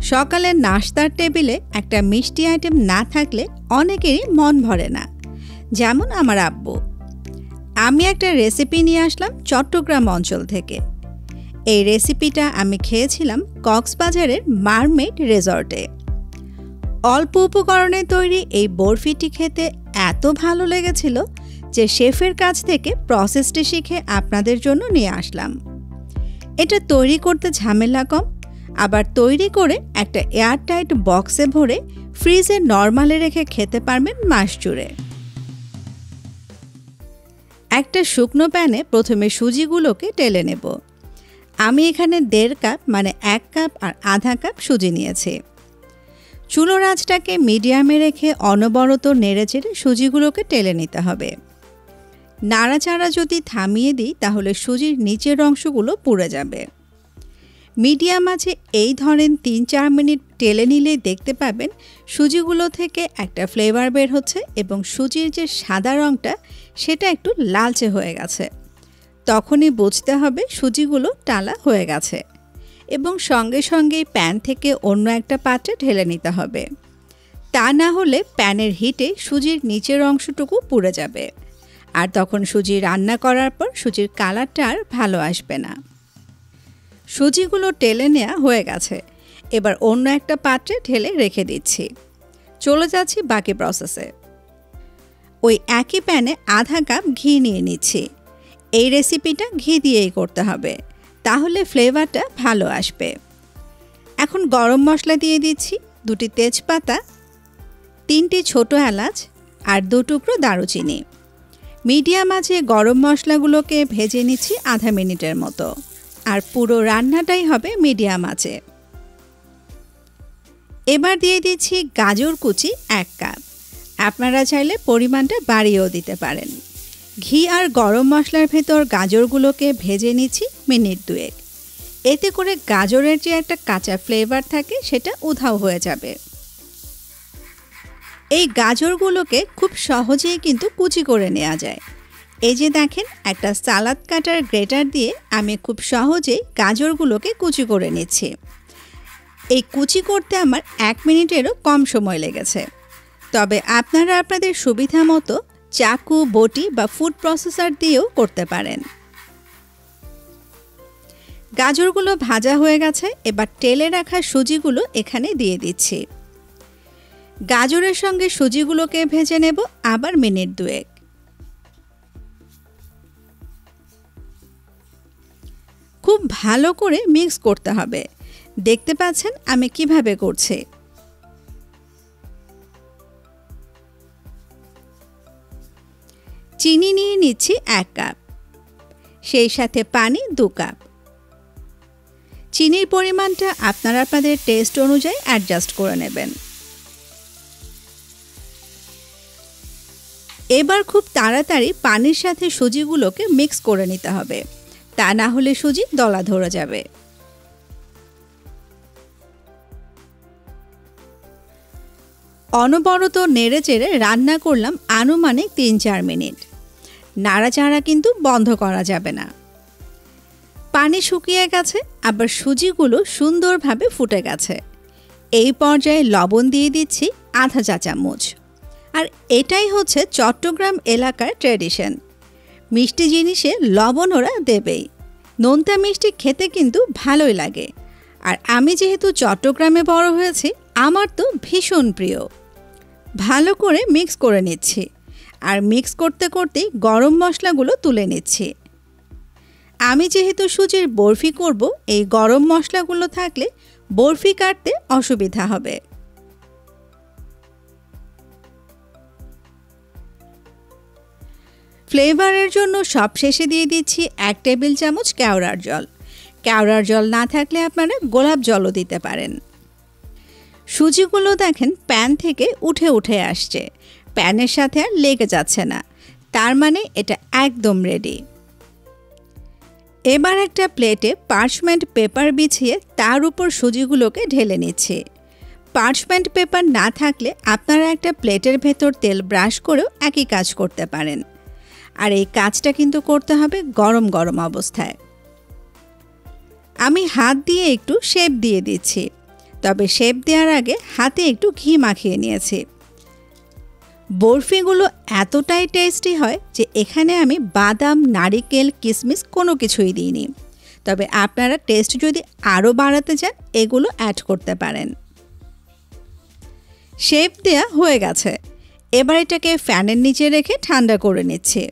সকালের নাস্তার টেবিলে একটা মিষ্টি আইটেম না থাকলে অনেকেরই মন ভরে না, যেমন আমার আব্বু। আমি একটা রেসিপি নিয়ে আসলাম চট্টগ্রাম অঞ্চল থেকে। এই রেসিপিটা আমি খেয়েছিলাম কক্সবাজারের মারমেড রিসর্টে। অল্প উপকরণে তৈরি এই বরফিটি খেতে এত ভালো লেগেছিল যে শেফের কাছ থেকে প্রসেসটি শিখে আপনাদের জন্য নিয়ে আসলাম। এটা তৈরি করতে ঝামেলা কম, আবার তৈরি করে একটা এয়ারটাইট বক্সে ভরে ফ্রিজে নরমালে রেখে খেতে পারবেন মাস জুড়ে। একটা শুকনো প্যানে প্রথমে সুজিগুলোকে টেলে নেব। আমি এখানে 1.5 কাপ মানে 1 কাপ আর আধা কাপ সুজি নিয়েছি। চুলোর আঁচটাকে মিডিয়ামে রেখে অনবরত নেড়েচেড়ে সুজিগুলোকে টেলে নিতে হবে। নাড়াচাড়া যদি থামিয়ে দিই তাহলে সুজির নিচের অংশগুলো পুড়ে যাবে। মিডিয়াম আঁচে এই ধরেন 3-4 মিনিট টেলে নিলেই দেখতে পাবেন সুজিগুলো থেকে একটা ফ্লেভার বের হচ্ছে এবং সুজির যে সাদা রঙটা সেটা একটু লালচে হয়ে গেছে। তখনই বুঝতে হবে সুজিগুলো টালা হয়ে গেছে এবং সঙ্গে সঙ্গেই প্যান থেকে অন্য একটা পাত্রে ঢেলে নিতে হবে। তা না হলে প্যানের হিটে সুজির নিচের অংশটুকু পুড়ে যাবে, আর তখন সুজি রান্না করার পর সুজির কালারটা আর ভালো আসবে না। সুজিগুলো টেলে নেওয়া হয়ে গেছে, এবার অন্য একটা পাত্রে ঢেলে রেখে দিচ্ছি। চলে যাচ্ছি বাকি প্রসেসে। ওই একই প্যানে আধা কাপ ঘি নিয়ে নিচ্ছি। এই রেসিপিটা ঘি দিয়েই করতে হবে, তাহলে ফ্লেভারটা ভালো আসবে। এখন গরম মশলা দিয়ে দিচ্ছি 2টি তেজপাতা, 3টি ছোট এলাচ আর 2 টুকরো দারুচিনি। মিডিয়াম আঁচে গরম মশলাগুলোকে ভেজে নিচ্ছি আধা মিনিটের মতো, আর পুরো রান্নাটাই হবে মিডিয়াম আঁচে। এবার দিয়ে দিচ্ছি গাজর কুচি 1 কাপ। আপনারা চাইলে পরিমাণটা বাড়িয়েও দিতে পারেন। ঘি আর গরম মশলার ভেতর গাজরগুলোকে ভেজে নিচ্ছি মিনিট 2। এতে করে গাজরের যে একটা কাঁচা ফ্লেভার থাকে সেটা উধাও হয়ে যাবে। এই গাজরগুলোকে খুব সহজেই কিন্তু কুচি করে নেওয়া যায়। এই যে দেখেন, একটা সালাদ কাটার গ্রেটার দিয়ে আমি খুব সহজেই গাজরগুলোকে কুচি করে নিচ্ছি। এই কুচি করতে আমার 1 মিনিটেরও কম সময় লেগেছে। তবে আপনারা আপনাদের সুবিধা মতো চাকু, বটি বা ফুড প্রসেসর দিয়েও করতে পারেন। গাজরগুলো ভাজা হয়ে গেছে, এবার টেলে রাখা সুজিগুলো এখানে দিয়ে দিচ্ছি। গাজরের সঙ্গে সুজিগুলোকে ভেজে নেব আবার মিনিট 2। খুব ভালো করে মিক্স করতে হবে। দেখতে পাচ্ছেন আমি কিভাবে করছি। চিনি নিয়ে নিচ্ছি 1 কাপ, সেই সাথে পানি 2 কাপ। চিনির পরিমাণটা আপনারা আপনাদের টেস্ট অনুযায়ী অ্যাডজাস্ট করে নেবেন। এবার খুব তাড়াতাড়ি পানির সাথে সুজিগুলোকে মিক্স করে নিতে হবে, তা না হলে সুজি দলা ধরে যাবে। অনবরত নেড়েচেড়ে রান্না করলাম আনুমানিক 3-4 মিনিট। নাড়াচাড়া কিন্তু বন্ধ করা যাবে না। পানি শুকিয়ে গেছে, আবার সুজিগুলো সুন্দরভাবে ফুটে গেছে। এই পর্যায়ে লবণ দিয়ে দিচ্ছি আধা চা চামচ। আর এটাই হচ্ছে চট্টগ্রাম এলাকার ট্র্যাডিশন। মিষ্টি জিনিসে লবণ ওরা দেবেই। নোনতা মিষ্টি খেতে কিন্তু ভালোই লাগে, আর আমি যেহেতু চট্টগ্রামে বড় হয়েছি আমার তো ভীষণ প্রিয়। ভালো করে মিক্স করে নিচ্ছি, আর মিক্স করতে করতেই গরম মশলাগুলো তুলে নিচ্ছি। আমি যেহেতু সুজির বরফি করব, এই গরম মশলাগুলো থাকলে বরফি কাটতে অসুবিধা হবে। ফ্লেভারের জন্য সবশেষে দিয়ে দিচ্ছি 1 টেবিল চামচ কেওড়ার জল। কেওড়ার জল না থাকলে আপনারা গোলাপ জলও দিতে পারেন। সুজিগুলো দেখেন প্যান থেকে উঠে উঠে আসছে, প্যানের সাথে আর লেগে যাচ্ছে না, তার মানে এটা একদম রেডি। এবার একটা প্লেটে পার্চমেন্ট পেপার বিছিয়ে তার উপর সুজিগুলোকে ঢেলে নিচ্ছি। পার্চমেন্ট পেপার না থাকলে আপনারা একটা প্লেটের ভেতর তেল ব্রাশ করেও একই কাজ করতে পারেন। আর এই কাজটা কিন্তু করতে হবে গরম গরম অবস্থায়। আমি হাত দিয়ে একটু শেপ দিয়ে দিচ্ছি, তবে শেপ দেওয়ার আগে হাতে একটু ঘি মাখিয়ে নিয়েছি। বরফিগুলো এতটাই টেস্টি হয় যে এখানে আমি বাদাম, নারিকেল, কিশমিশ কোনো কিছুই দিইনি। তবে আপনারা টেস্ট যদি আরও বাড়াতে চান এগুলো অ্যাড করতে পারেন। শেপ দেয়া হয়ে গেছে। এবার এটাকে ফ্যানের নিচে রেখে ঠান্ডা করে নিচ্ছি।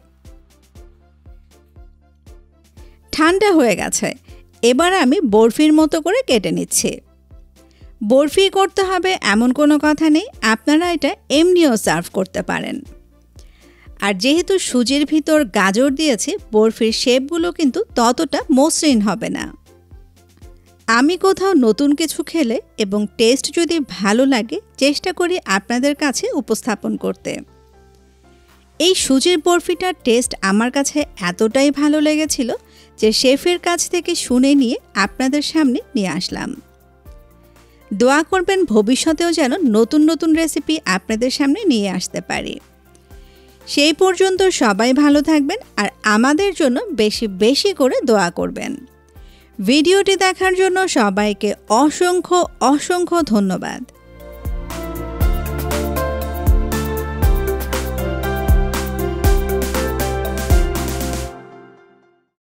ঠান্ডা হয়ে গেছে। এবার আমি বরফির মতো করে কেটে নিচ্ছি। বরফি করতে হবে এমন কোনো কথা নেই, আপনারা এটা এমনিও সার্ভ করতে পারেন। আর যেহেতু সুজির ভিতর গাজর দিয়েছি, বরফির শেপগুলো কিন্তু ততটা মসৃণ হবে না। আমি কোথাও নতুন কিছু খেলে এবং টেস্ট যদি ভালো লাগে চেষ্টা করি আপনাদের কাছে উপস্থাপন করতে। এই সুজির বরফিটার টেস্ট আমার কাছে এতটাই ভালো লেগেছিল যে শেফের কাছ থেকে শুনে নিয়ে আপনাদের সামনে নিয়ে আসলাম। দোয়া করবেন ভবিষ্যতেও যেন নতুন নতুন রেসিপি আপনাদের সামনে নিয়ে আসতে পারি। সেই পর্যন্ত সবাই ভালো থাকবেন আর আমাদের জন্য বেশি বেশি করে দোয়া করবেন। ভিডিওটি দেখার জন্য সবাইকে অসংখ্য অসংখ্য ধন্যবাদ।